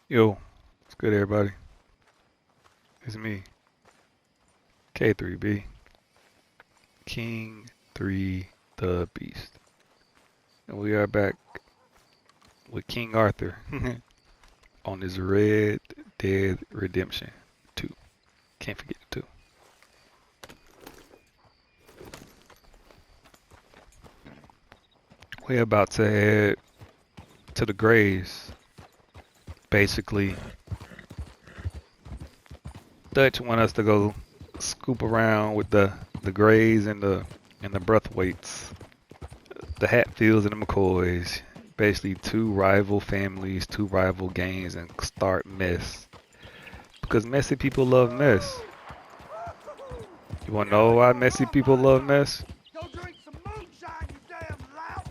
Yo, what's good, everybody? It's me, K3B, King 3 the Beast. And we are back with King Arthur on his Red Dead Redemption 2. Can't forget the 2. We're about to head to the graves. Basically, Dutch want us to go scoop around with the grays and the breathweights, the Hatfields and the McCoys. Basically, two rival families, two rival gangs, and start mess. Because messy people love mess. You wanna know why messy people love mess? Go drink some moonshine, you damn louts!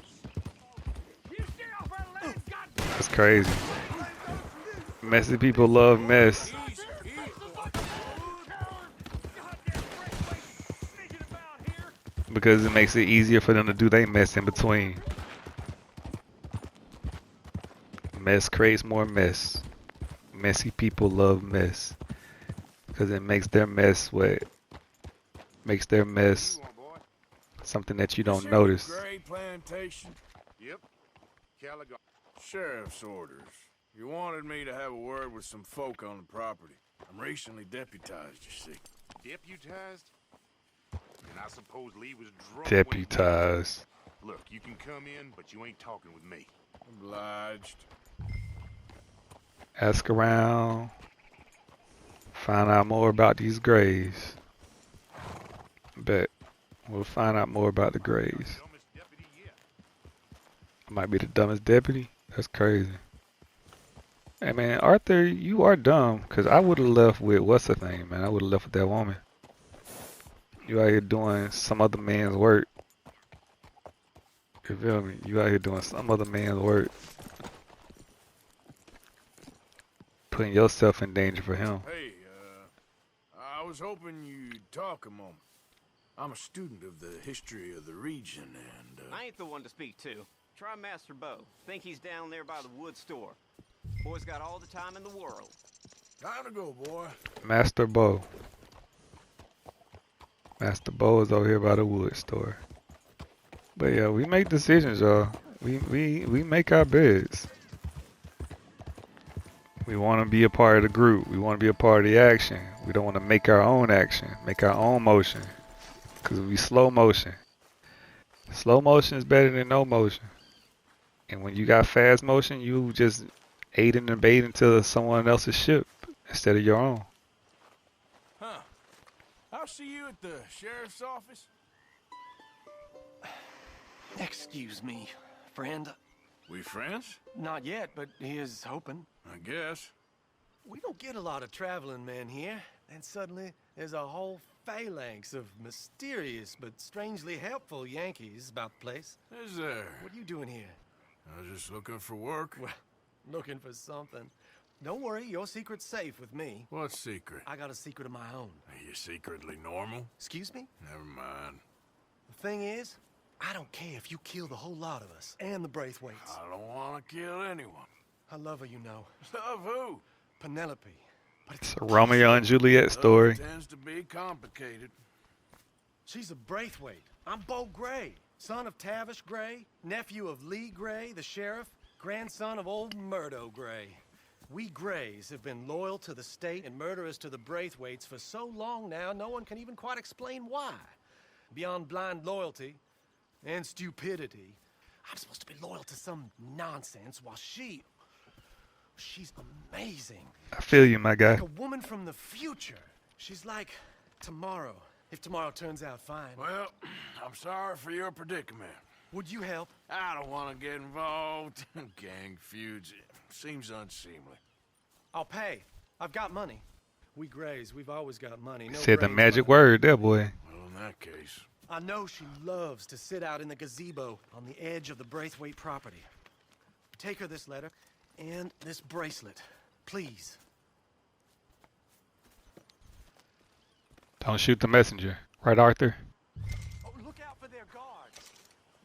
You stay off our land, goddamn! That's crazy. Messy people love mess because it makes it easier for them to do their mess in between. Mess creates more mess. Messy people love mess because it makes their mess what makes their mess something that you don't notice. Gray plantation. Yep. Caligot. Sheriff's orders. You wanted me to have a word with some folk on the property. I'm recently deputized, you see. Deputized? And I suppose Lee was drunk. Deputized. Look, you can come in, but you ain't talking with me. Obliged. Ask around. Find out more about these grays. Bet. We'll find out more about the grays. Dumbest deputy yet. I might be the dumbest deputy. That's crazy. Hey man, Arthur, you are dumb. Cause I would have left with what's the name, man? I would have left with that woman. You out here doing some other man's work. You feel me? You out here doing some other man's work. Putting yourself in danger for him. Hey, I was hoping you'd talk a moment. I'm a student of the history of the region, and, I ain't the one to speak to. Try Master Bo. Think he's down there by the wood store. Boy's got all the time in the world. time to go, boy. Master Bo. Master Bo is over here by the wood store. But yeah, we make decisions, y'all. We make our beds. We want to be a part of the group. We want to be a part of the action. We don't want to make our own action, make our own motion. Because we slow motion. Slow motion is better than no motion. And when you got fast motion, you just aid and abet into someone else's ship instead of your own. Huh. I'll see you at the sheriff's office. Excuse me, friend. We friends? Not yet, but here's hoping. I guess. We don't get a lot of traveling men here, and suddenly there's a whole phalanx of mysterious but strangely helpful Yankees about the place. Is there? What are you doing here? I was just looking for work. Well, looking for something. Don't worry, your secret's safe with me. What secret? I got a secret of my own. Are you secretly normal? Excuse me? Never mind. The thing is, I don't care if you kill the whole lot of us and the Braithwaites. I don't want to kill anyone. I love her, you know. Love who? Penelope. But It's a Romeo and Juliet story. Love tends to be complicated. She's a Braithwaite. I'm Bo Gray, son of Tavish Gray, nephew of Lee Gray, the sheriff, grandson of old Murdo Gray. We Grays have been loyal to the state and murderous to the Braithwaites for so long now, no one can even quite explain why. Beyond blind loyalty and stupidity, I'm supposed to be loyal to some nonsense while she's amazing. I feel you, my guy. Like a woman from the future. She's like tomorrow, if tomorrow turns out fine. Well, I'm sorry for your predicament. Would you help? I don't want to get involved. Gang feuds. Seems unseemly. I'll pay. I've got money. We Grays, we've always got money. No Said the brains, magic but word there, boy. Well, in that case. I know she loves to sit out in the gazebo on the edge of the Braithwaite property. Take her this letter and this bracelet, please. Don't shoot the messenger. Right, Arthur? Oh, look out for their guards.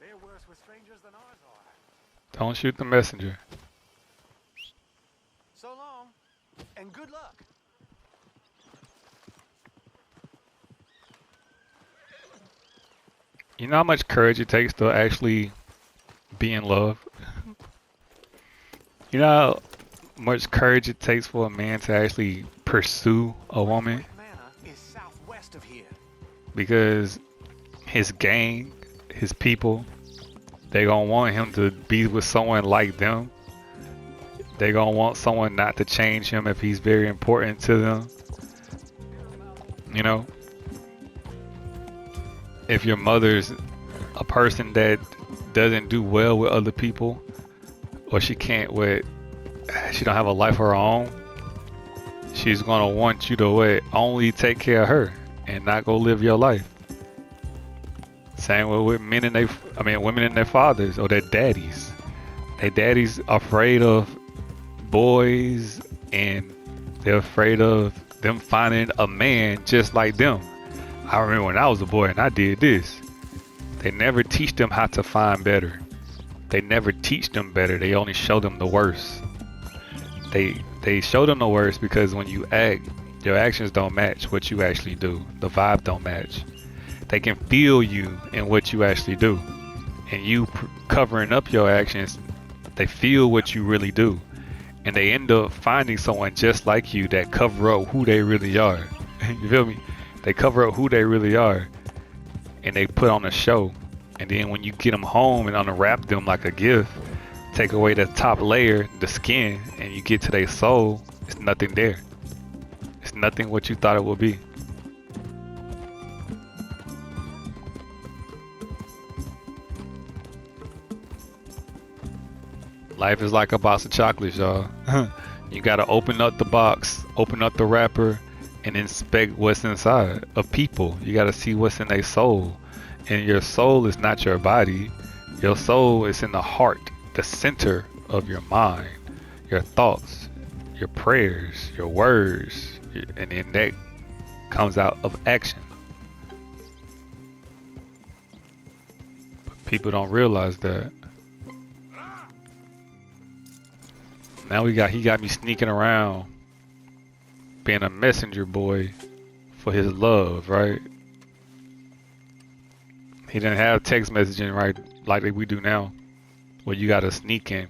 They're worse with strangers than ours are. Don't shoot the messenger. So long, and good luck. You know how much courage it takes to actually be in love? You know how much courage it takes for a man to actually pursue a woman? Brick Manor is southwest of here. Because his gang, his people, they gonna want him to be with someone like them. They gonna want someone not to change him if he's very important to them. You know? If your mother's a person that doesn't do well with other people, or she don't have a life of her own, she's gonna want you to only take care of her and not go live your life. Same with women and their fathers or their daddies. Their daddies afraid of boys, and they're afraid of them finding a man just like them. I remember when I was a boy and I did this. They never teach them how to find better. They never teach them better. They only show them the worst. They show them the worst because when you act, your actions don't match what you actually do. The vibe don't match. They can feel you in what you actually do. And you covering up your actions, they feel what you really do. And they end up finding someone just like you that cover up who they really are. You feel me? They cover up who they really are. And they put on a show. And then when you get them home and unwrap them like a gift, take away the top layer, the skin, and you get to their soul, it's nothing there. It's nothing what you thought it would be. Life is like a box of chocolates, y'all. You gotta open up the box, open up the wrapper, and inspect what's inside. Of people, you gotta see what's in their soul. And your soul is not your body. Your soul is in the heart, the center of your mind, your thoughts, your prayers, your words, and then that comes out of action. But people don't realize that. Now he got me sneaking around, being a messenger boy for his love, right? He didn't have text messaging right like we do now, where you gotta sneak in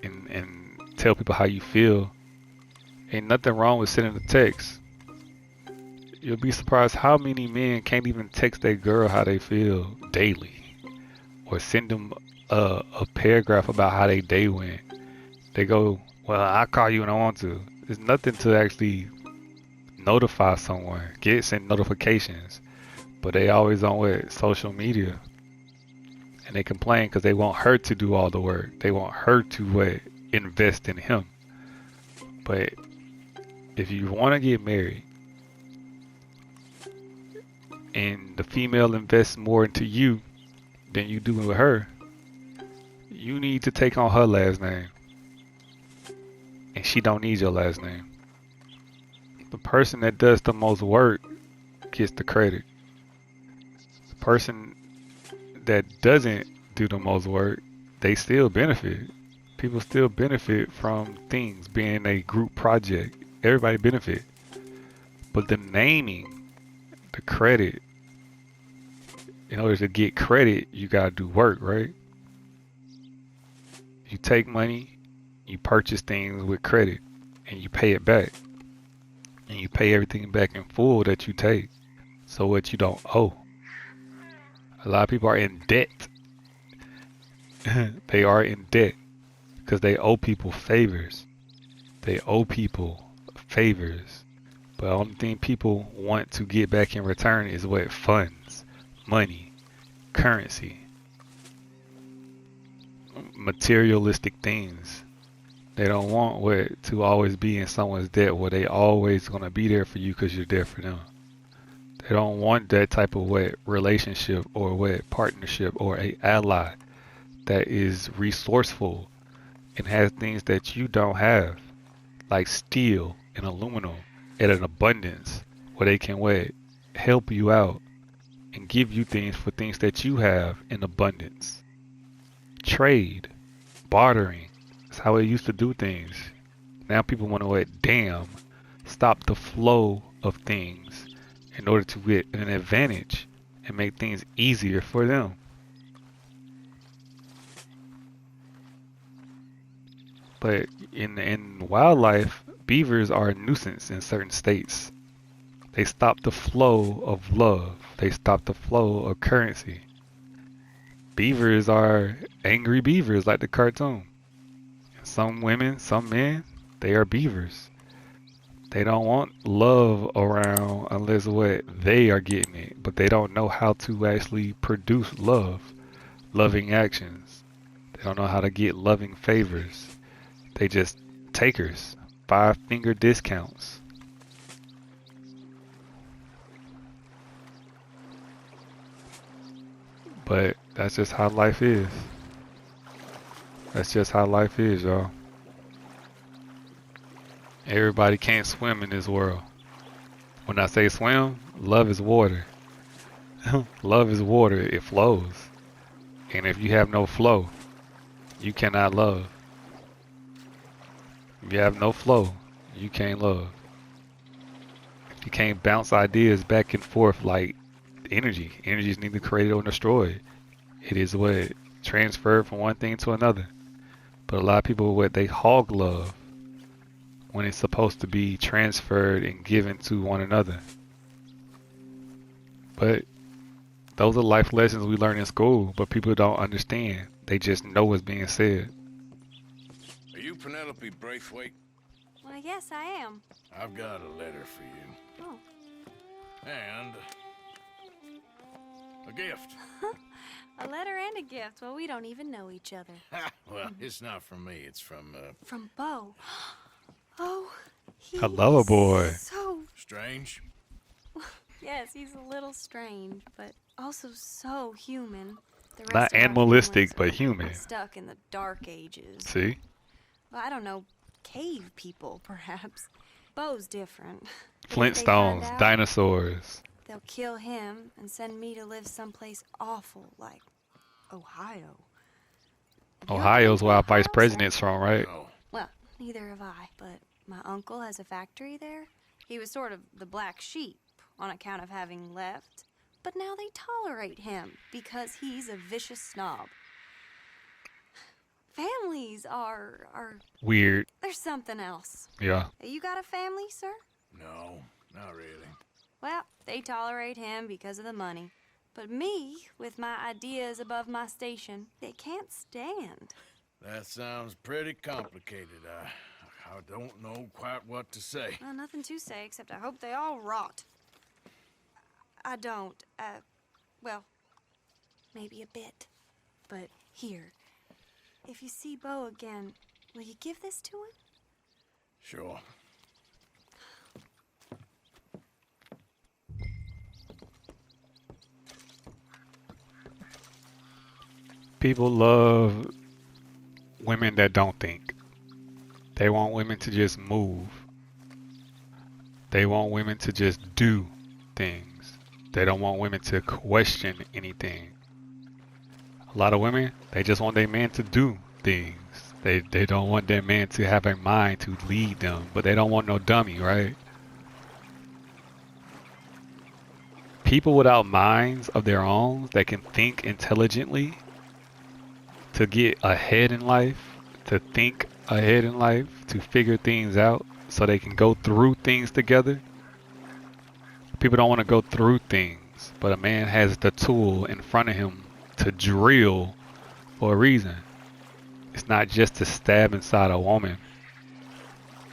and tell people how you feel. Ain't nothing wrong with sending a text. You'll be surprised how many men can't even text their girl how they feel daily, or send them a paragraph about how they day went. They go, well, I'll call you when I want to. There's nothing to actually notify someone, send notifications. But they always on social media. And they complain because they want her to do all the work. They want her to invest in him. But if you want to get married and the female invests more into you than you do with her, you need to take on her last name. And she don't need your last name. The person that does the most work gets the credit. The person that doesn't do the most work, they still benefit. People still benefit from things being a group project. Everybody benefit. But the naming, the credit, in order to get credit, you gotta do work, right? You take money, you purchase things with credit, and you pay it back. And you pay everything back in full that you take. So what you don't owe. A lot of people are in debt. They are in debt because they owe people favors. They owe people favors. But the only thing people want to get back in return is what? Funds, money, currency, materialistic things. They don't want to always be in someone's debt where they always gonna be there for you because you're there for them. They don't want that type of relationship or partnership or a ally that is resourceful and has things that you don't have, like steel and aluminum at an abundance where they can help you out and give you things for things that you have in abundance. Trade, bartering, that's how they used to do things. Now people want to stop the flow of things in order to get an advantage and make things easier for them. But in wildlife, beavers are a nuisance in certain states. They stop the flow of love. They stop the flow of currency. Beavers are angry beavers like the cartoon. Some women, some men, they are beavers. They don't want love around unless what they are getting it, but they don't know how to actually produce love, loving actions. They don't know how to get loving favors. They just takers, 5-finger discounts. But that's just how life is. That's just how life is, y'all. Everybody can't swim in this world. When I say swim, love is water. Love is water, it flows. And if you have no flow, you cannot love. If you have no flow, you can't love. If you can't bounce ideas back and forth like energy, energy is neither created or destroyed. It is what transferred from one thing to another. But a lot of people, what they hog love when it's supposed to be transferred and given to one another. But those are life lessons we learn in school, but people don't understand. They just know what's being said. Are you Penelope Braithwaite? Well, yes, I am. I've got a letter for you. Oh. And a gift. A letter and a gift. Well, we don't even know each other. Well, it's not from me. It's from, From Bo. Oh, he's Hello, boy. So... Strange. Yes, he's a little strange, but also so human. The rest Not of our animalistic, humans but are human. Stuck in the dark ages. See? Well, I don't know, cave people, perhaps. Bo's different. But if they find Flintstones, out, dinosaurs. they'll kill him and send me to live someplace awful like Ohio. Have you ever Ohio's been to where our Ohio, vice sir? president's from, right? No. Well, neither have I, but my uncle has a factory there. He was sort of the black sheep on account of having left, but now they tolerate him because he's a vicious snob. Families are Weird. there's something else. Yeah. You got a family, sir? No, not really. Well, they tolerate him because of the money. But me, with my ideas above my station, they can't stand. That sounds pretty complicated. I don't know quite what to say. Well, nothing to say except I hope they all rot. I don't, well, maybe a bit. But here, if you see Bo again, will you give this to him? Sure. People love women that don't think. They want women to just move. They want women to just do things. They don't want women to question anything. A lot of women, they just want their man to do things. They don't want their man to have a mind to lead them, but they don't want no dummy, right? People without minds of their own that can think intelligently to get ahead in life, to think ahead in life, to figure things out so they can go through things together. People don't want to go through things, but a man has the tool in front of him to drill for a reason. It's not just to stab inside a woman.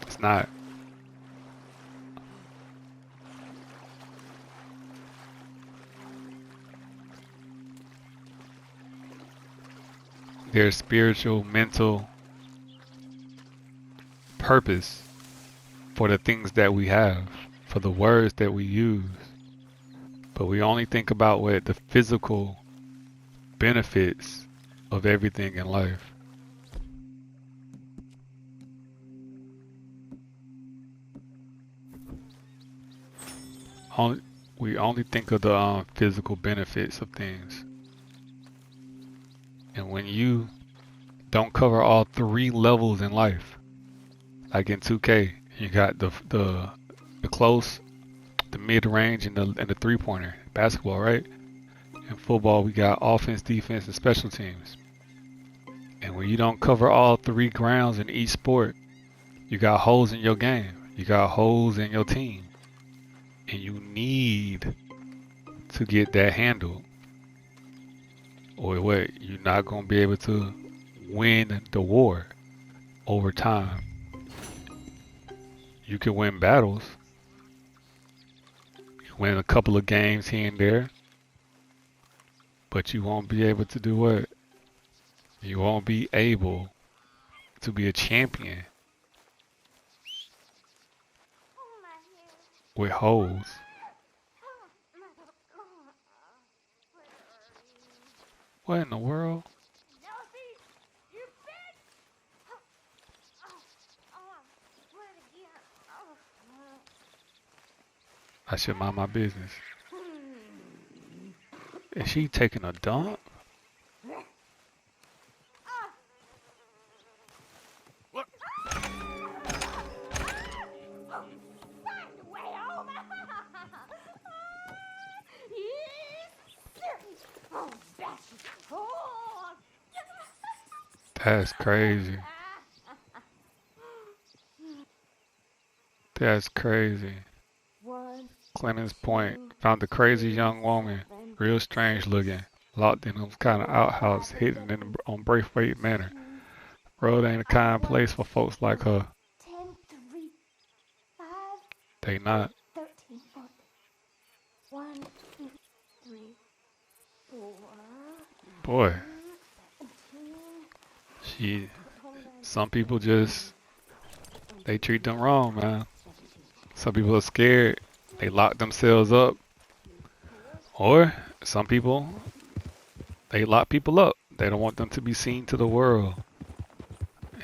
It's not. There's spiritual, mental purpose for the things that we have, for the words that we use. But we only think about what the physical benefits of everything in life. We only think of the physical benefits of things. And when you don't cover all 3 levels in life, Like in 2K, you got the close, the mid range, and the 3-pointer. Basketball, right? In football, we got offense, defense, and special teams. And when you don't cover all 3 grounds in each sport, you got holes in your game. You got holes in your team. And you need to get that handled. Or what? You're not going to be able to win the war over time. You can win battles. You can win a couple of games here and there. But you won't be able to do what? You won't be able to be a champion with holes. What in the world? I should mind my business. Is she taking a dump? What? That's crazy. That's crazy. Clemens Point found a crazy young woman, real strange looking, locked in some kind of outhouse hidden on Braithwaite Manor. Road ain't a kind place for folks like her. 10, 3, 5, They not. 13 foot. 1, 2, 3, 4. Boy, 17. some people just, they treat them wrong, man. Some people are scared. They lock themselves up. Or some people, they lock people up. They don't want them to be seen to the world.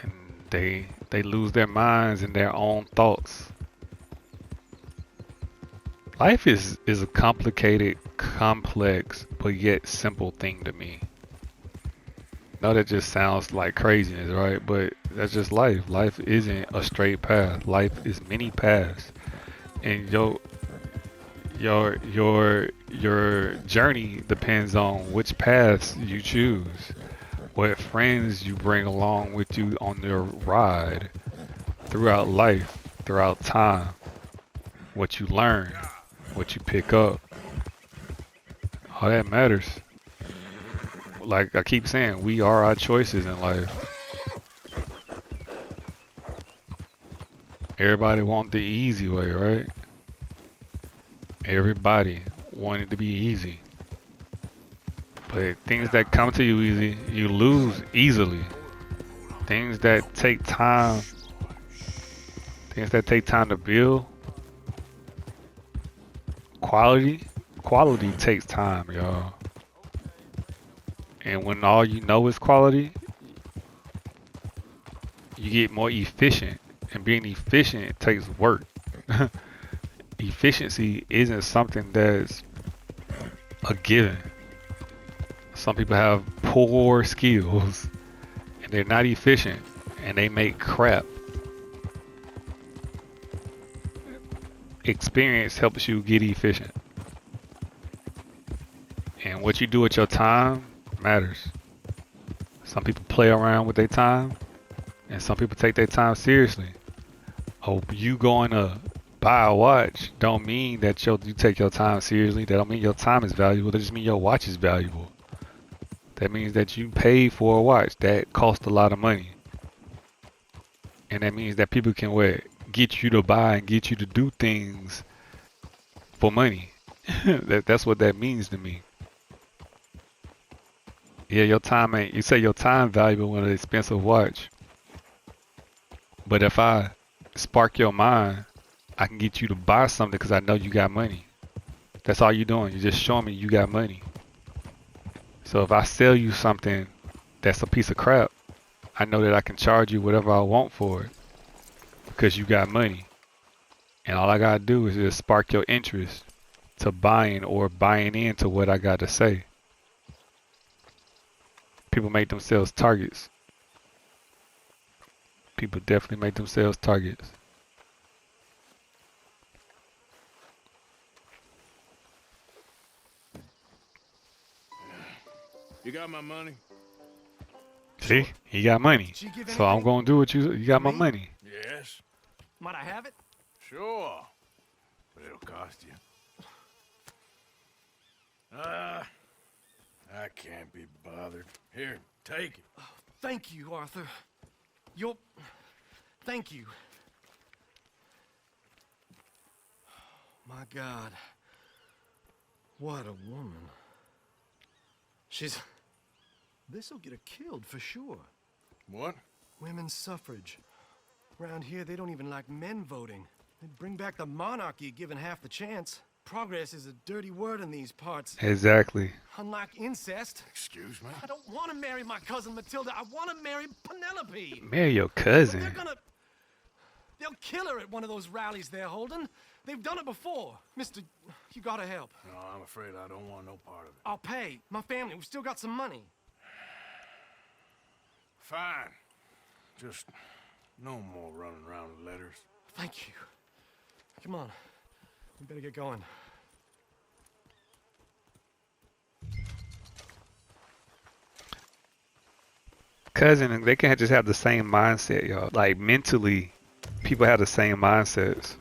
And they lose their minds and their own thoughts. Life is a complicated, complex, but yet simple thing to me. Now that just sounds like craziness, right? But that's just life. Life isn't a straight path. Life is many paths. And your journey depends on which paths you choose, what friends you bring along with you on your ride throughout life, throughout time, what you learn, what you pick up. All that matters. Like I keep saying, we are our choices in life. Everybody want the easy way, right? Everybody want it to be easy. But things that come to you easy, you lose easily. Things that take time to build, quality takes time, y'all. And when all you know is quality, you get more efficient. And being efficient takes work. Efficiency isn't something that's a given. Some people have poor skills and they're not efficient and they make crap. Experience helps you get efficient. And what you do with your time matters. Some people play around with their time and some people take their time seriously. Oh, you going to buy a watch don't mean that you take your time seriously. That don't mean your time is valuable. That just means your watch is valuable. That means that you paid for a watch that cost a lot of money. And that means that people can get you to buy and get you to do things for money. That's what that means to me. Yeah, your time ain't, you say your time valuable with an expensive watch. But if I spark your mind, I can get you to buy something because I know you got money. That's all you're doing. You're just showing me you got money. So if I sell you something that's a piece of crap, I know that I can charge you whatever I want for it because you got money. And all I got to do is just spark your interest to buying into what I got to say. People make themselves targets. People definitely make themselves targets. You got my money? See, he got money, She give so I'm anything? gonna do what you got my me? money. Yes. Might I have it? Sure. But it'll cost you. I can't be bothered. Here, take it. Thank you, Arthur. Thank you. My God. What a woman. This'll get her killed for sure. What? Women's suffrage. Around here, they don't even like men voting. They'd bring back the monarchy given half the chance. Progress is a dirty word in these parts. Exactly. Unlike incest. Excuse me? I don't want to marry my cousin Matilda. I want to marry Penelope. Marry your But cousin. they'll kill her at one of those rallies they're holding. They've done it before. Mister, you gotta help. No, I'm afraid I don't want no part of it. I'll pay. My family, we've still got some money. Fine. Just no more running around with letters. Thank you. Come on. We better get going. Cousin, they can't just have the same mindset, y'all. Like mentally, people have the same mindsets.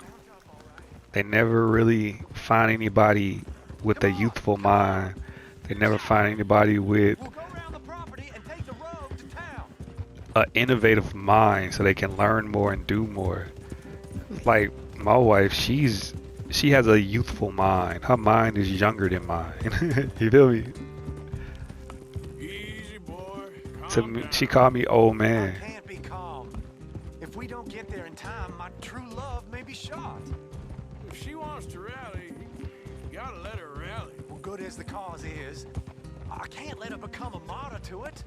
They never really find anybody with a youthful mind. They never find anybody with We'll go around the property and take the road to town. an innovative mind so they can learn more and do more. Like my wife, she has a youthful mind. Her mind is younger than mine. You feel me? Easy, boy. To Calm me, down. she called me old I man. can't be calm. If we don't get there in time, my true love may be shot. If she wants to rally, you gotta let her rally. Well, good as the cause is, I can't let her become a martyr to it.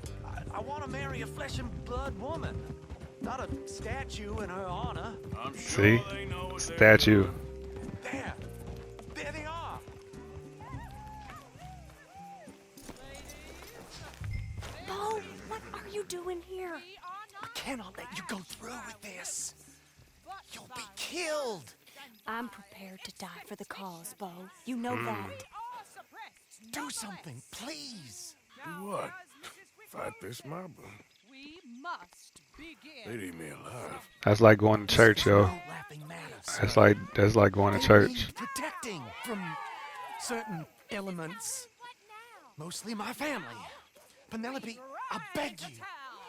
I want to marry a flesh and blood woman, not a statue in her honor. I'm sure See? they know what they're Statue. doing. There they are. Bo, what are you doing here? I cannot let you go through with this. You'll be killed. I'm prepared to die for the cause, Bo. You know that. Do something, please. Do what? Fight this mob? We must begin. They'd eat me alive. That's like going to church, yo. No laughing matters. That's like going to They church. need protecting from certain elements. Mostly my family. Penelope, I beg you.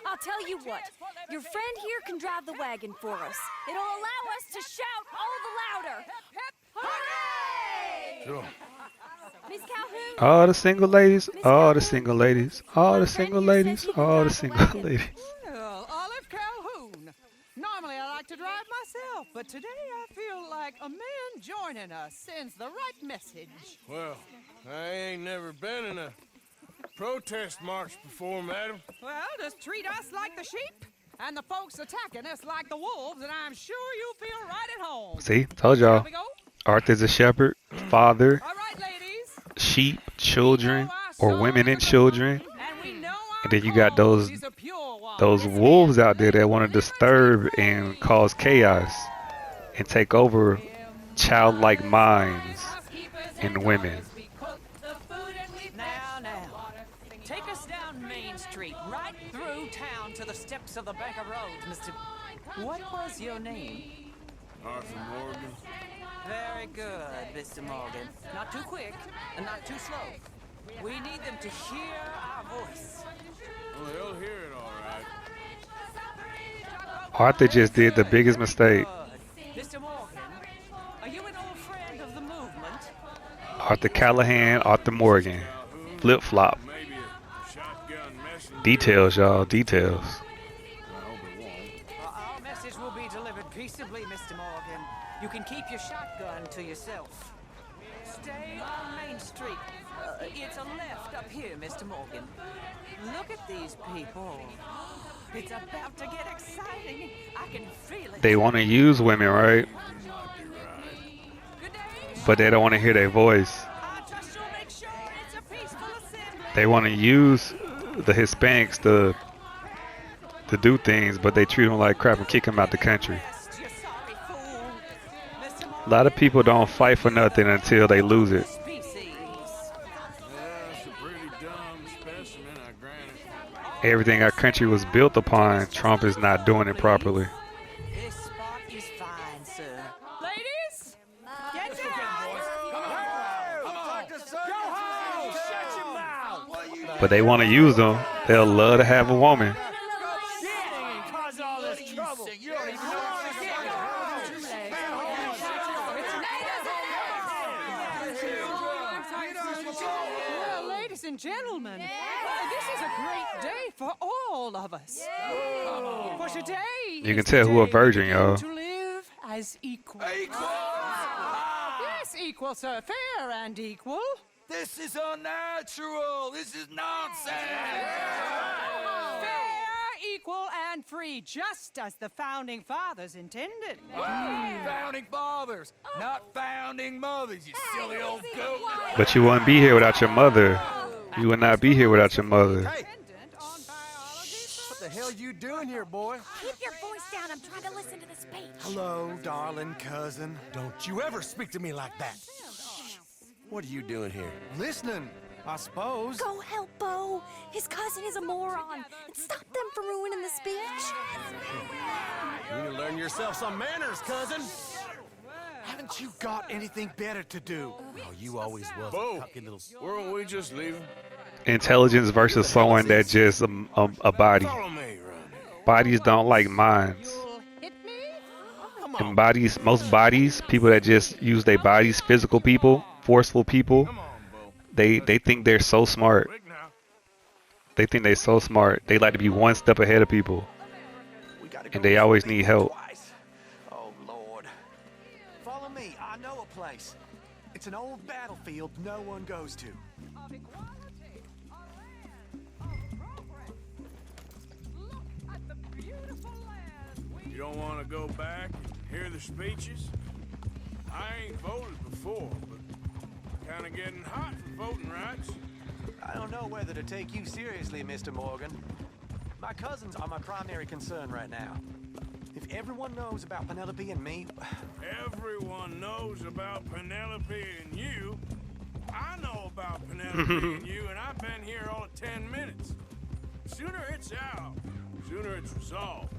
I'll tell you what. Your friend here can drive the wagon for us. It'll allow us to shout all the louder. Hooray! Sure. Miss Calhoun? All the single ladies, all the single ladies, all the single ladies, all the single ladies. Well, Olive Calhoun. Normally I like to drive myself, but today I feel like a man joining us sends the right message. Well, I ain't never been in a protest march before, madam. Well, just treat us like the sheep, and the folks attacking us like the wolves, and I'm sure you'll feel right at home. See, told Here y'all. we go. Arthur's a shepherd, father, All right, ladies. sheep, children, or women and children. And we know our And then you got cause those is a pure one. those wolves out there that want to disturb and cause chaos and take over childlike minds in women. Now. Take us down Main Street, right through town to the steps of the Bank of Roads, Mr. What was your name? Arthur Morgan. Very good, Mr. Morgan. Not too quick and not too slow. We need them to hear our voice. Well, they'll hear it all right. Arthur just did the biggest mistake. Good. Mr. Morgan, are you an old friend of the movement? Arthur Callahan, Arthur Morgan. Flip flop. Maybe a shotgun messenger. Details, y'all. Details. I hope it won't. Our message will be delivered peaceably, Mr. Morgan. You can keep your shotgun to yourself. Stay on Main Street. It's a left up here, Mr. Morgan. Look at these people. It's about to get exciting. I can feel it. They want to use women, right? Good day. But they don't want to hear their voice. I trust you'll make sure it's a peaceful assembly. They want to use the Hispanics to to do things, but they treat them like crap and kick them out the country. Rest, you sorry fool. Mr. A lot of people don't fight for nothing until they lose it. Species. That's a pretty dumb specimen, I grant it. Everything our country was built upon, Trump is not doing it properly. This spot is fine, sir. Ladies, get down. But they want to use them. They'll love to have a woman. Well, ladies and gentlemen, this is a great day for all of us. For today, You can is tell the who a day we virgin, begin y'all. to live as equals. Yes, equal, sir, fair and equal. This is unnatural. This is nonsense. Fair, equal, and free, just as the founding fathers intended. Founding fathers, not founding mothers, you silly old goat. But you wouldn't be here without your mother. You would not be here without your mother. Hey, what the hell you doing here, boy? Keep your voice down. I'm trying to listen to the speech. Hello, darling cousin. Don't you ever speak to me like that. What are you doing here? Listening, I suppose. Go help Bo. His cousin is a moron. And stop them from ruining the speech. You need to learn yourself some manners, cousin. Haven't you got anything better to do? Oh, you always was a Bo, cocky little... weren't we just leaving? Intelligence versus someone that just a body. Follow me, Ronnie. Bodies don't like minds. You'll hit me? And bodies, most bodies, people that just use their bodies, physical people, forceful people, Come on, Bo. they think they're so smart. Quick now. They think they're so smart. They like to be one step ahead of people. And they always need help. Oh, Lord. Follow me. I know a place. It's an old battlefield no one goes to. Of equality, of progress. Look at the beautiful land. You don't want to go back and hear the speeches? I ain't voted before, but kind of getting hot for voting rights. I don't know whether to take you seriously, Mr. Morgan. My cousins are my primary concern right now. If everyone knows about Penelope and me... Everyone knows about Penelope and you. I know about Penelope and you, and I've been here all of 10 minutes. Sooner it's out, sooner it's resolved.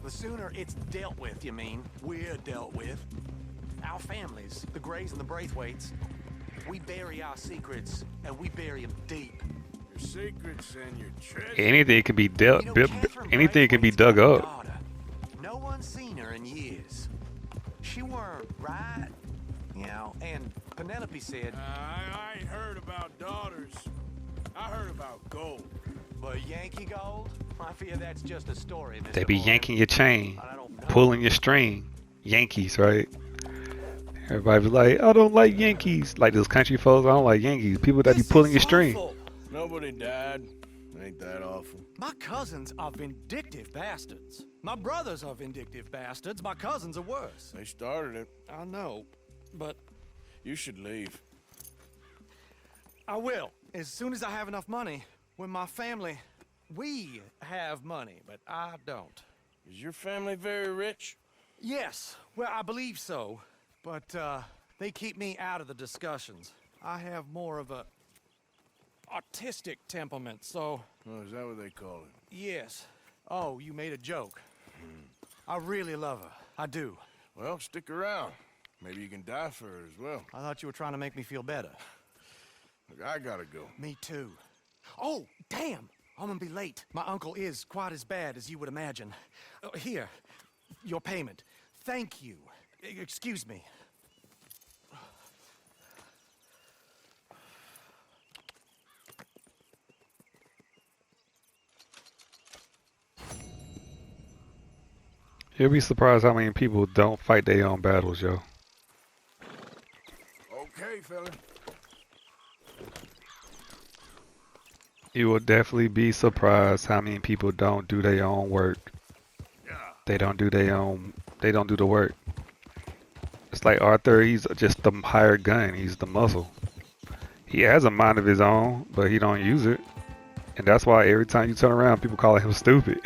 The sooner it's dealt with, you mean, we're dealt with. Our families, the Grays and the Braithwaites, we bury our secrets, and we bury them deep. Your secrets and your treasure. Anything can be dealt. You know, Catherine Anything can be Braithwaite's dug got a up. daughter. No one's seen her in years. She weren't right, you know, and Penelope said, I ain't heard about daughters. I heard about gold. but Yankee gold? I fear that's just a story, Mr. They be Morgan. yanking your chain, I don't know. pulling your string. Yankees, right? Everybody be like, I don't like Yankees. Like those country folks, I don't like Yankees. People that be pulling your string. Nobody died. Ain't that awful? My cousins are vindictive bastards. My brothers are vindictive bastards. My cousins are worse. They started it. I know, but You should leave. I will. As soon as I have enough money. When my family... We have money, but I don't. Is your family very rich? Yes, well, I believe so. But, they keep me out of the discussions. I have more of a... artistic temperament, so... Oh, is that what they call it? Yes. Oh, you made a joke. I really love her. I do. Well, stick around. Maybe you can die for her as well. I thought you were trying to make me feel better. Look, I gotta go. Me too. Oh, damn! I'm gonna be late. My uncle is quite as bad as you would imagine. Here, your payment. Thank you. Excuse me. You'll be surprised how many people don't fight their own battles, yo. Okay, fella. You will definitely be surprised how many people don't do their own work. Yeah. They don't do the work. It's like Arthur, he's just the hired gun, he's the muscle. He has a mind of his own, but he don't use it. And that's why every time you turn around, people call him stupid.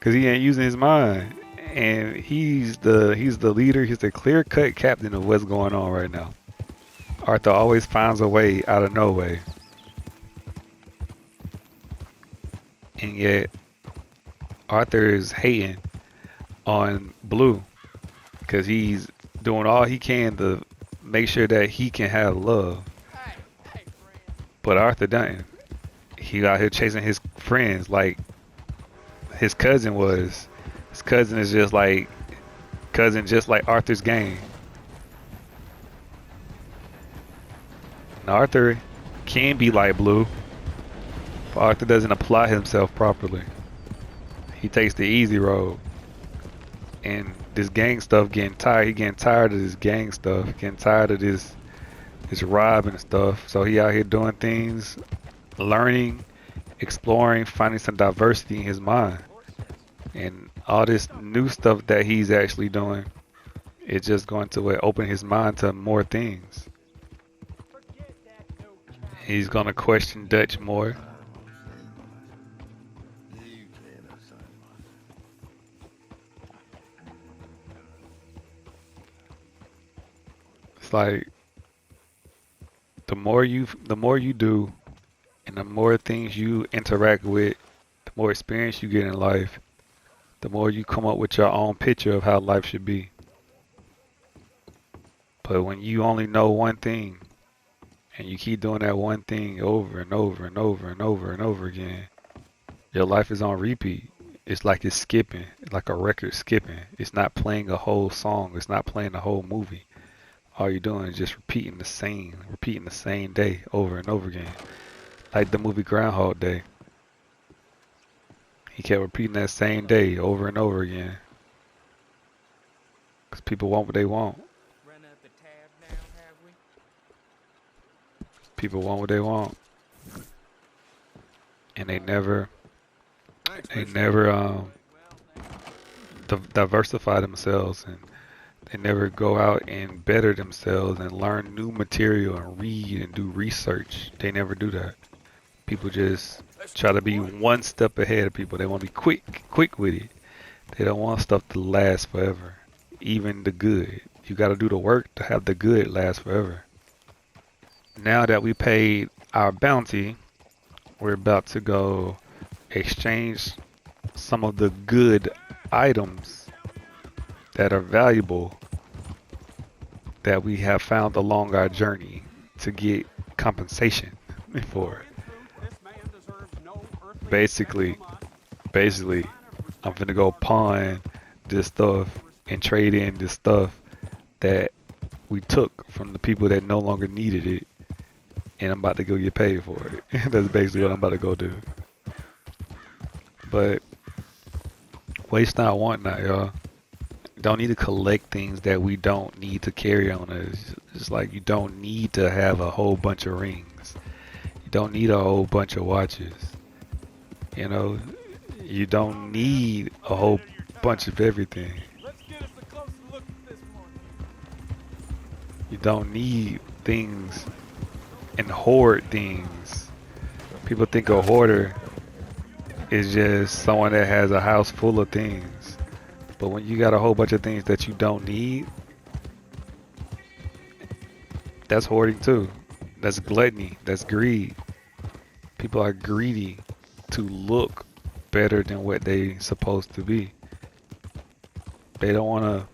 because he ain't using his mind. And he's the leader. He's the clear-cut captain of what's going on right now. Arthur always finds a way out of no way. And yet, Arthur is hating on Blue because he's doing all he can to make sure that he can have love. But Arthur doesn't. He out here chasing his friends like his cousin was. His cousin is just like Arthur's gang. And Arthur can be like Blue, but Arthur doesn't apply himself properly. He takes the easy road. And this gang stuff getting tired. He getting tired of this gang stuff. Getting tired of this robbing stuff. So he out here doing things, learning, exploring, finding some diversity in his mind. And all this new stuff that he's actually doing, it's just going to open his mind to more things. He's going to question Dutch more. It's like the more you do, and the more things you interact with, the more experience you get in life, the more you come up with your own picture of how life should be. But when you only know one thing, and you keep doing that one thing over and over and over and over and over again, your life is on repeat. It's like it's skipping. It's like a record skipping. It's not playing a whole song. It's not playing a whole movie. All you're doing is just repeating the same day over and over again. Like the movie Groundhog Day. He kept repeating that same day over and over again. Because people want what they want. Run up the tab now, have we? People want what they want. And they never diversify themselves, and they never go out and better themselves and learn new material and read and do research. They never do that. People just try to be one step ahead of people. They want to be quick with it. They don't want stuff to last forever. Even the good. You got to do the work to have the good last forever. Now that we paid our bounty, we're about to go exchange some of the good items that are valuable that we have found along our journey to get compensation for. Basically, I'm finna go pawn this stuff and trade in this stuff that we took from the people that no longer needed it, and I'm about to go get paid for it. That's basically what I'm about to go do. But waste not, want not, y'all. Don't need to collect things that we don't need to carry on us. It's like you don't need to have a whole bunch of rings. You don't need a whole bunch of watches. You know, you don't need a whole bunch of everything. You don't need things and hoard things. People think a hoarder is just someone that has a house full of things. But when you got a whole bunch of things that you don't need, that's hoarding too. That's gluttony. That's greed. People are greedy to look better than what they supposed to be. They don't want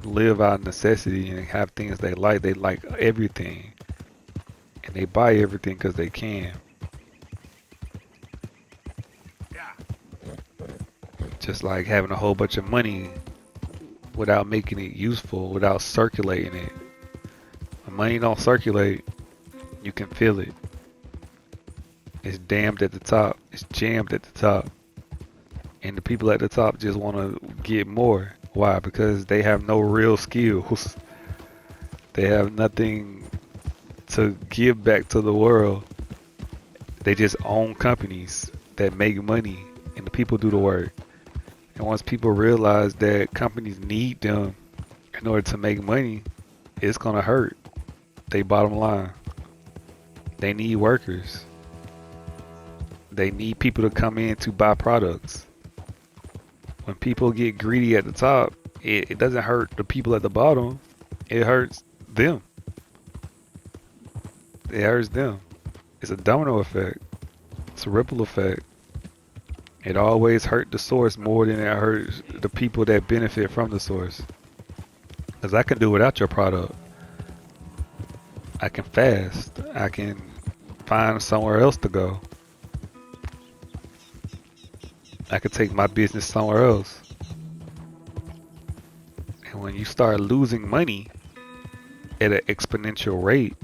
to live out of necessity and have things they like. They like everything. And they buy everything because they can. Just like having a whole bunch of money without making it useful, without circulating it. When money don't circulate, you can feel it. It's damned at the top. It's jammed at the top. And the people at the top just want to get more. Why? Because they have no real skills. They have nothing to give back to the world. They just own companies that make money, and the people do the work. And once people realize that companies need them in order to make money, it's gonna hurt they bottom line. They need workers. They need people to come in to buy products. When people get greedy at the top, it doesn't hurt the people at the bottom. It hurts them. It hurts them. It's a domino effect. It's a ripple effect. It always hurt the source more than it hurts the people that benefit from the source. Because I can do without your product. I can fast. I can find somewhere else to go. I could take my business somewhere else. And when you start losing money at an exponential rate,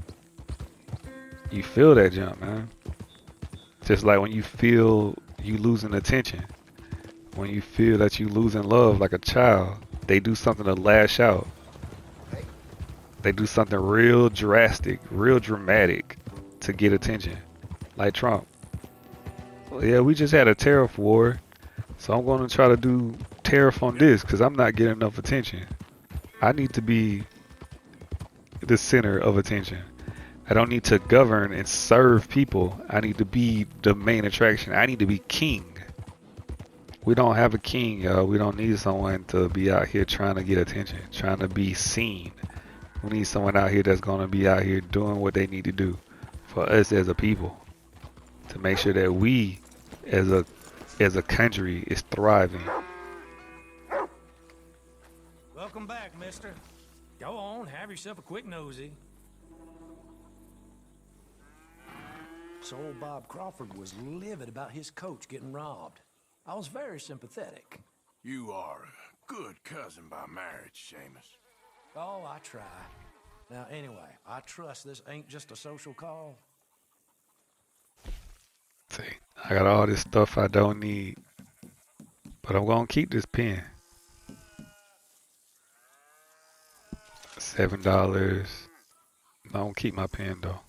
you feel that jump, man. Just like when you feel you losing attention. When you feel that you losing love like a child, they do something to lash out. They do something real drastic, real dramatic to get attention. Like Trump. Well, yeah, we just had a tariff war. So I'm going to try to do tariff on this because I'm not getting enough attention. I need to be the center of attention. I don't need to govern and serve people. I need to be the main attraction. I need to be king. We don't have a king, y'all. We don't need someone to be out here trying to get attention, trying to be seen. We need someone out here that's going to be out here doing what they need to do for us as a people to make sure that we as a country is thriving. Welcome back, mister. Go on, have yourself a quick nosy. So old Bob Crawford was livid about his coach getting robbed. I was very sympathetic. You are a good cousin by marriage, Seamus. Oh, I try. Now, anyway, I trust this ain't just a social call. See, I got all this stuff I don't need, but I'm gonna keep this pen. $7. I don't keep my pen though.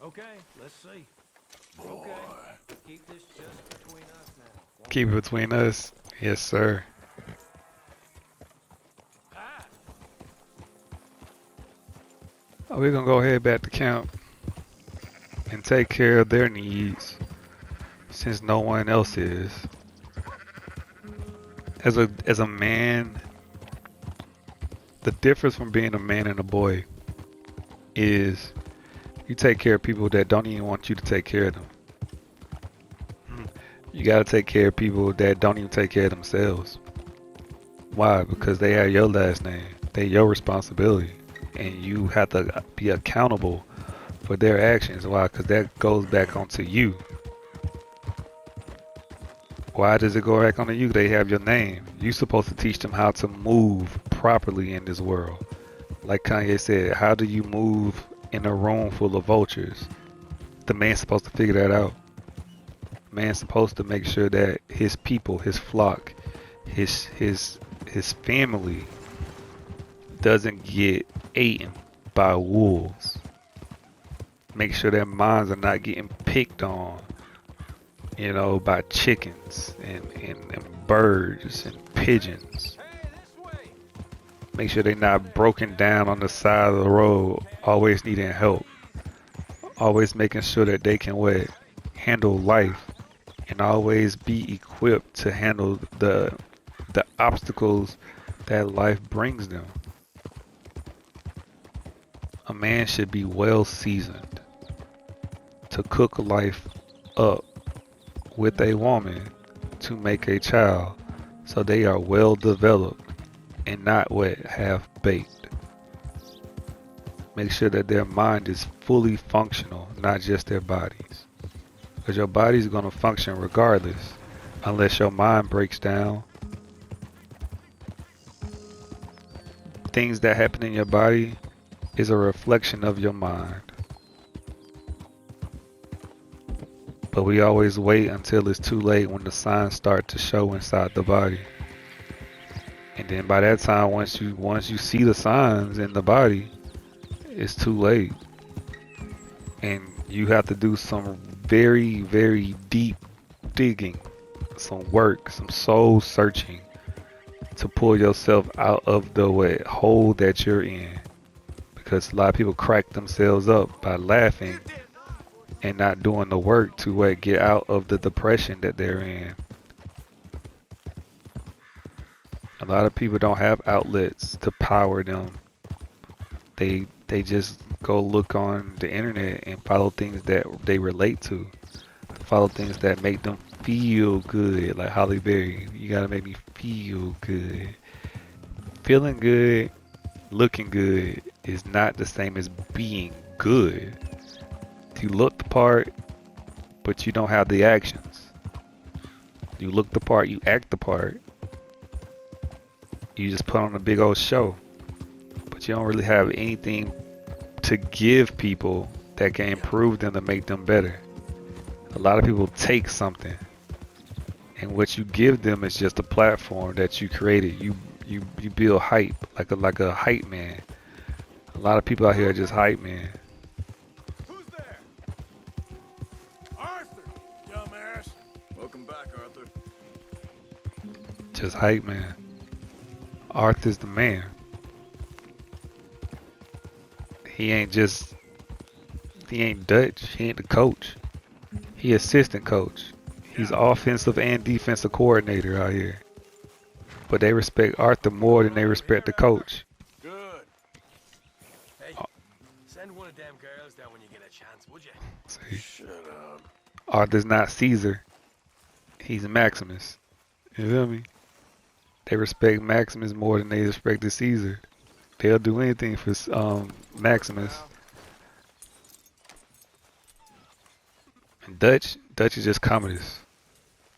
Okay, let's see. Okay, keep this just between us now. Keep it between us. Yes, sir. Oh, we're gonna go head back to camp and take care of their needs since no one else is. As a man, the difference from being a man and a boy is you take care of people that don't even want you to take care of them. You gotta take care of people that don't even take care of themselves. Why? Because they have your last name. They're your responsibility. And you have to be accountable for their actions. Why? Because that goes back onto you. Why does it go back onto you? They have your name. You're supposed to teach them how to move properly in this world. Like Kanye said, how do you move in a room full of vultures? The man's supposed to figure that out. The man's supposed to make sure that his people, his flock, his family doesn't get eaten by wolves. Make sure their minds are not getting picked on, you know, by chickens and birds and pigeons. Make sure they're not broken down on the side of the road, always needing help. Always making sure that they can handle life and always be equipped to handle the obstacles that life brings them. A man should be well seasoned to cook life up with a woman to make a child, so they are well developed and not half baked. Make sure that their mind is fully functional, not just their bodies. Because your body's going to function regardless, unless your mind breaks down. Things that happen in your body is a reflection of your mind. But we always wait until it's too late when the signs start to show inside the body. And then by that time, once you see the signs in the body, it's too late. And you have to do some very, very deep digging, some work, some soul searching to pull yourself out of the hole that you're in. because a lot of people crack themselves up by laughing and not doing the work to get out of the depression that they're in. A lot of people don't have outlets to power them. They just go look on the internet and follow things that they relate to. Follow things that make them feel good, like Holly Berry. You gotta make me feel good. Feeling good, looking good is not the same as being good. You look the part, but you don't have the actions. You look the part, you act the part. You just put on a big old show, but you don't really have anything to give people that can improve them to make them better. A lot of people take something, and what you give them is just a platform that you created. You build hype like a hype man. A lot of people out here are just hype man. Who's there? Arthur, dumbass. Welcome back, Arthur. Just hype man. Arthur's the man. He ain't Dutch. He ain't the coach. He assistant coach. He's offensive and defensive coordinator out here. But they respect Arthur more than they respect the coach. Good. Hey, send one of them girls down when you get a chance, would you? See? Shut up. Arthur's not Caesar. He's Maximus. You feel me? They respect Maximus more than they respected Caesar. They'll do anything for Maximus. And Dutch is just Commodus.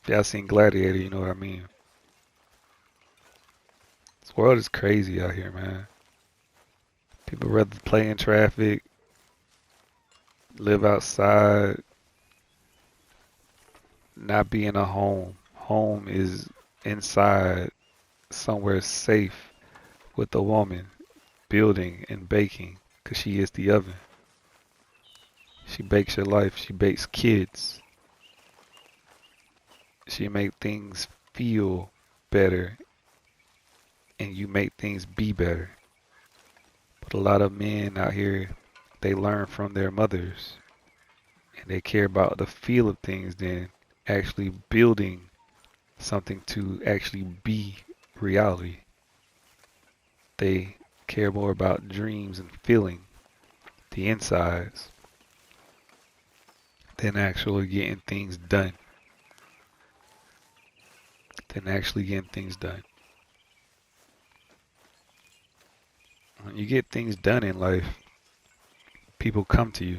If y'all seen Gladiator, you know what I mean. This world is crazy out here, man. People rather play in traffic, live outside, not be in a home. Home is inside, somewhere safe with a woman, building and baking, because she is the oven. She bakes your life. She bakes kids. She make things feel better, and you make things be better. But a lot of men out here, they learn from their mothers, and they care about the feel of things than actually building something to actually be reality. They care more about dreams and feeling the insides than actually getting things done. When you get things done in life, people come to you.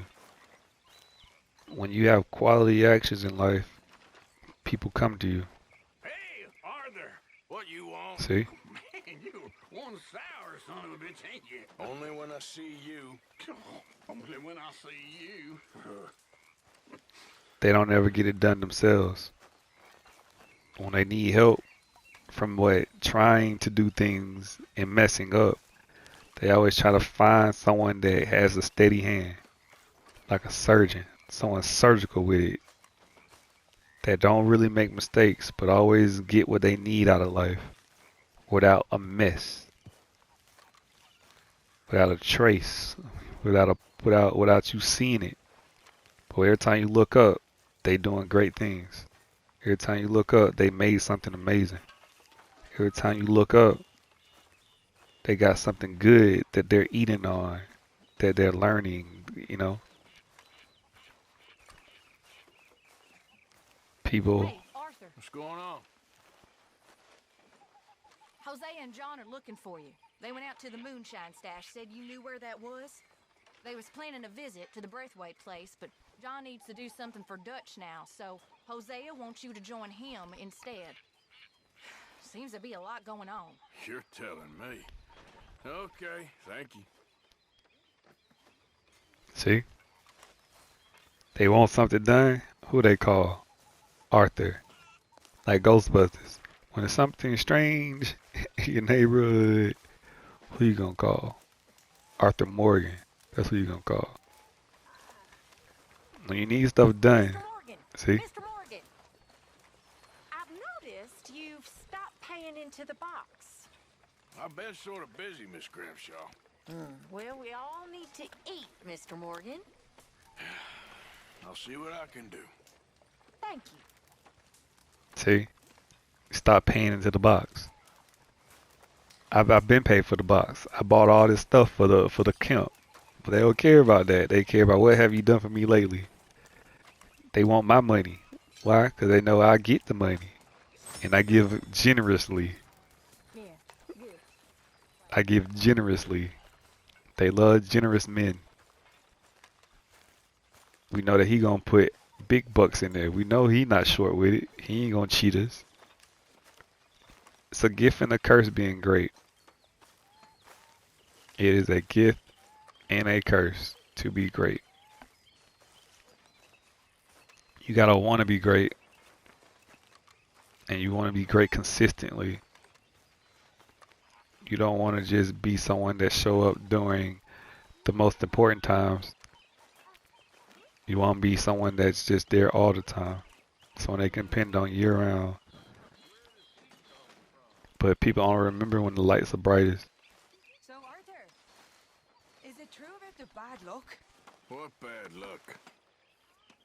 When you have quality actions in life, people come to you. Hey, Arthur. What you want? See? Man, you one sour son of a bitch, ain't you? Only when I see you. Only when I see you. They don't ever get it done themselves. When they need help from trying to do things and messing up, they always try to find someone that has a steady hand, like a surgeon, someone surgical with it, that don't really make mistakes, but always get what they need out of life without a mess, without a trace, without you seeing it. But every time you look up, they doing great things. Every time you look up, they made something amazing. Every time you look up, they got something good that they're eating on, that they're learning, you know. People. Hey, Arthur. What's going on? Jose and John are looking for you. They went out to the moonshine stash, said you knew where that was. They was planning a visit to the Braithwaite place, but John needs to do something for Dutch now, so Hosea wants you to join him instead. Seems to be a lot going on. You're telling me. Okay, thank you. See? They want something done, who they call? Arthur. Like Ghostbusters. When there's something strange in your neighborhood, who you gonna call? Arthur Morgan. That's who you gonna call. When you need stuff done. Mr. Morgan. See? Mr. Morgan. I've noticed you've stopped paying into the box. I've been sort of busy, Miss Grimshaw. Well, we all need to eat, Mr. Morgan. I'll see what I can do. Thank you. See? Stop paying into the box. I've been paid for the box. I bought all this stuff for the camp. But they don't care about that. They care about what have you done for me lately. They want my money. Why? Because they know I get the money. And I give generously. Yeah, good. I give generously. They love generous men. We know that he gonna put big bucks in there. We know he not short with it. He ain't gonna cheat us. It's a gift and a curse being great. It is a gift and a curse to be great. You gotta want to be great, and you want to be great consistently. You don't want to just be someone that show up during the most important times. You want to be someone that's just there all the time, someone they can depend on year round. But people only remember when the lights are brightest. So, Arthur, is it true about the bad luck? What bad luck?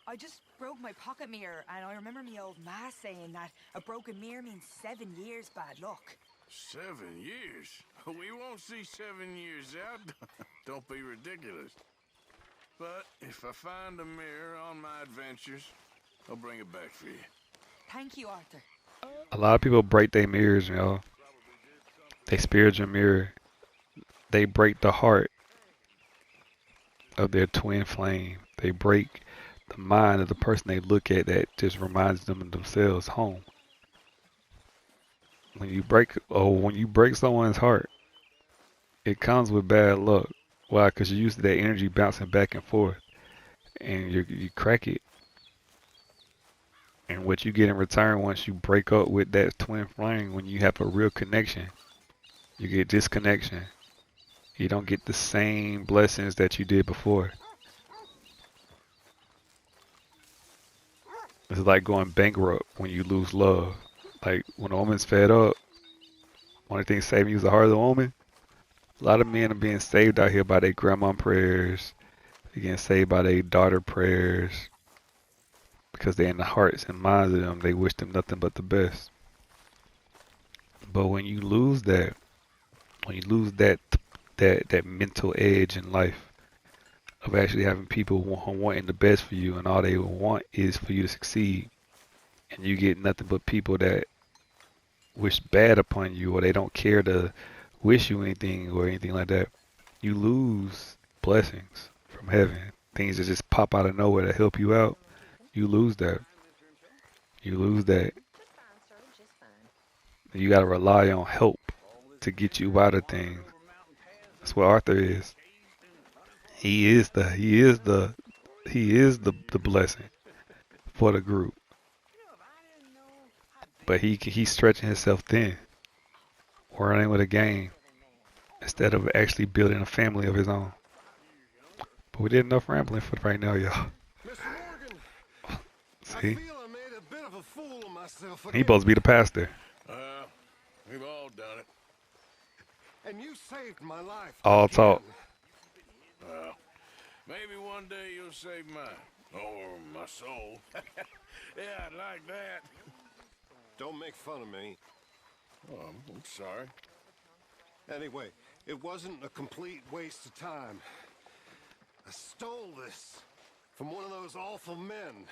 I just broke my pocket mirror, and I remember me old ma saying that a broken mirror means 7 years bad luck. 7 years? We won't see 7 years out. Don't be ridiculous. But if I find a mirror on my adventures, I'll bring it back for you. Thank you, Arthur. A lot of people break their mirrors, you know. They spiritual mirror. They break the heart of their twin flame. They break the mind of the person they look at that just reminds them of themselves home. When you break someone's heart, it comes with bad luck. Why? Because you're used to that energy bouncing back and forth, and you crack it. And what you get in return once you break up with that twin flame, when you have a real connection, you get disconnection. You don't get the same blessings that you did before. It's like going bankrupt when you lose love. Like when a woman's fed up, one of the things saving you is the heart of the woman. A lot of men are being saved out here by their grandma prayers. They're getting saved by their daughter prayers. Because they're in the hearts and minds of them. They wish them nothing but the best. But when you lose that, that mental edge in life of actually having people wanting the best for you, and all they want is for you to succeed, and you get nothing but people that wish bad upon you, or they don't care to wish you anything or anything like that, you lose blessings from heaven. Things that just pop out of nowhere to help you out. You lose that. You lose that. You gotta rely on help to get you out of things. That's what Arthur is. He is the blessing for the group. But he's stretching himself thin, running with a game instead of actually building a family of his own. But we did enough rambling for right now, y'all. See? I feel I made a bit of a fool of myself again. He supposed to be the pastor. We've all done it. And you saved my life. All again. talk. Well, maybe one day you'll save mine. Or my soul. Yeah, I'd like that. Don't make fun of me. Oh, I'm sorry. Anyway, it wasn't a complete waste of time. I stole this from one of those awful men.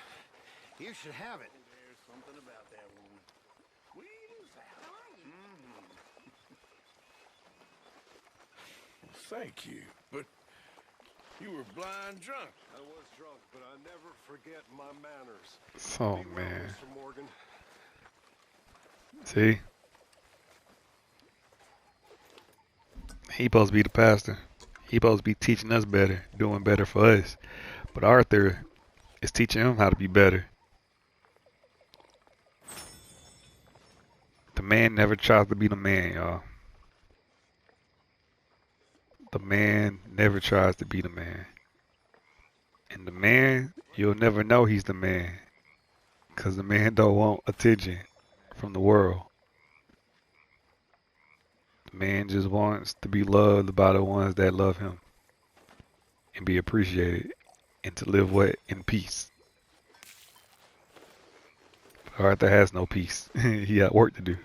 You should have it. There's something about that woman. Thank you, but you were blind drunk. I was drunk, but I never forget my manners. So, Be well, man. Mr. Morgan. See? He supposed to be the pastor. He supposed to be teaching us better, doing better for us. But Arthur is teaching him how to be better. The man never tries to be the man, y'all. The man never tries to be the man. And the man, you'll never know he's the man. Because the man don't want attention from the world. The man just wants to be loved by the ones that love him and be appreciated and to live what in peace. Arthur has no peace. He got work to do.